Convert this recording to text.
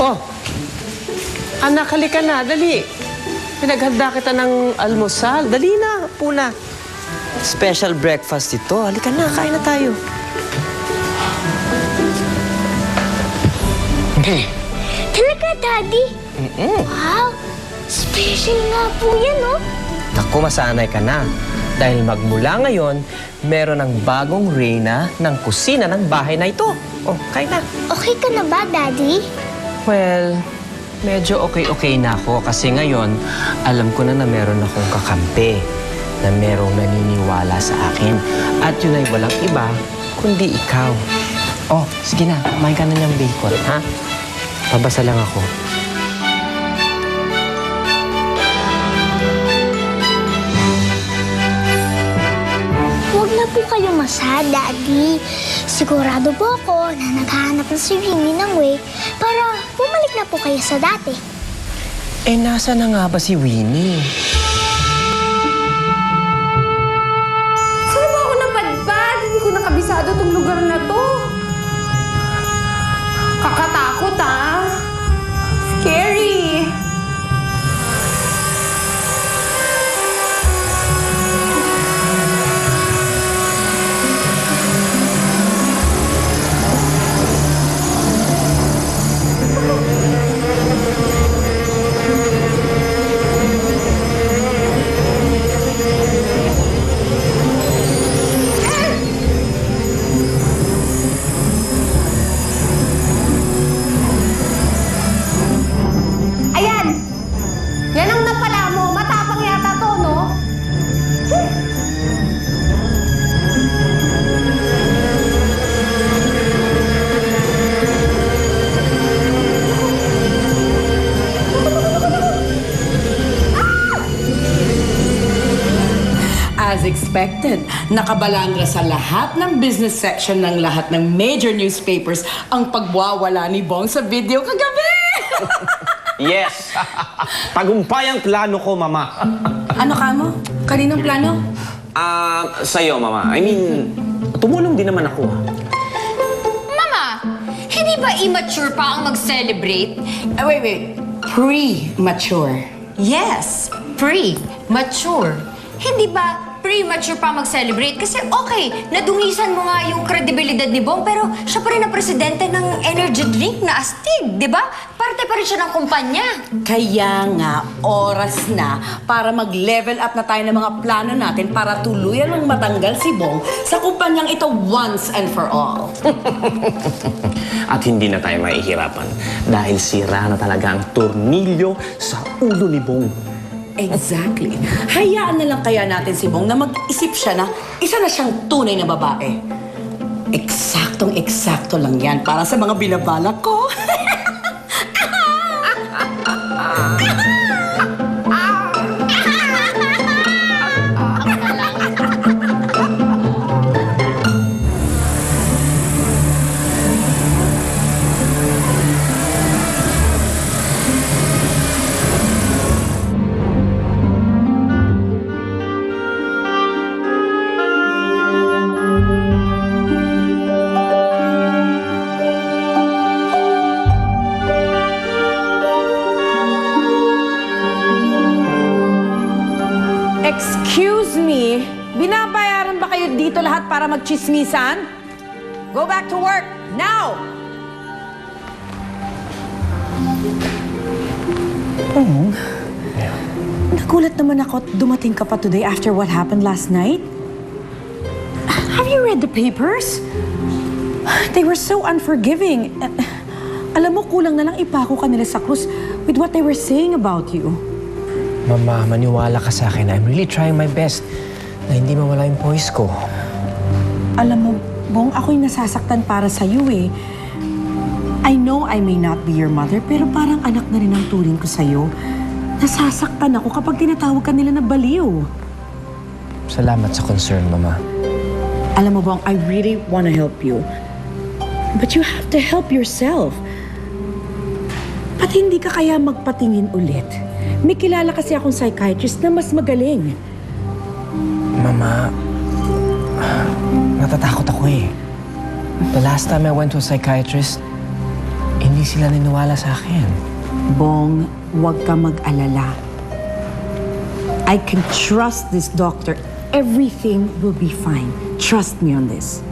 Oh, anak, halika na. Dali. Pinaghanda kita ng almusal. Dali na, puna. Special breakfast ito. Halika na, kain na tayo. Talaga, Daddy? Wow, special nga po yan, no? Naku, masanay ka na. Dahil magmula ngayon, meron ng bagong reyna ng kusina ng bahay na ito. Oh, kain na. Okay ka na ba, Daddy? Well, medyo okay na ako kasi ngayon, alam ko na meron akong kakampi na merong naniniwala sa akin. At yun ay walang iba, kundi ikaw. Oh, sige na, kumain ka na niyang bacon, ha? Pabasa lang ako. Huwag na po kayo masad, Daddy. Sigurado po ako na naghahanap na si Winnie ng way para bumalik na po kayo sa dati. Eh, nasa na nga ba si Winnie? Saan ba ako napadpad? Hindi ko nakabisado tong lugar na to. Kakatakot, ah. Scary. Yan ang napala mo. Matapang yata to, no? As expected, nakabalandra sa lahat ng business section ng lahat ng major newspapers ang pagwawala ni Bong sa video kagabi! Yes! Tagumpay ang plano ko, Mama. Ano ka mo? Kaninong plano? Sa'yo, Mama. I mean, tumulong din naman ako. Mama, hindi ba immature pa ang mag-celebrate? Wait. Premature. Yes, pre-mature. Hindi ba premature pa mag-celebrate? Kasi okay, nadungisan mo nga yung kredibilidad ni Bong, pero siya pa rin ang presidente ng energy drink na astig, di ba? Parte pa rin siya ng kumpanya. Kaya nga, oras na para mag-level up na tayo ng mga plano natin para tuluyan ng matanggal si Bong sa kumpanyang ito once and for all. At hindi na tayo mahihirapan dahil sira na talaga ang tornilyo sa ulo ni Bong. Exactly. Hayaan na lang kaya natin si Bong na mag-isip siya na isa na siyang tunay na babae. Eksaktong-eksakto lang yan para sa mga binabalak ko. Excuse me, binabayaran ba kayo dito lahat para magchismisan? Go back to work, now! Nagulat naman ako at dumating ka pa today after what happened last night. Have you read the papers? They were so unforgiving. Alam mo, kulang na lang ipako ka nila sa krus with what they were saying about you. Mama, maniwala ka sa akin. I'm really trying my best na hindi mawala yung poise ko. Alam mo, Bong, ako'y nasasaktan para sa iyo eh. I know I may not be your mother, pero parang anak na rin ang turing ko sa iyo. Nasasaktan ako kapag tinatawag ka nila na baliw. Salamat sa concern, Mama. Alam mo, Bong, I really want to help you. But you have to help yourself. Ba't hindi ka kaya magpatingin ulit? May kilala kasi akong psychiatrist na mas magaling. Mama, natatakot ako eh. The last time I went to a psychiatrist, hindi hindi sila niniwala sa akin. Bong, huwag ka mag-alala. I can trust this doctor. Everything will be fine. Trust me on this.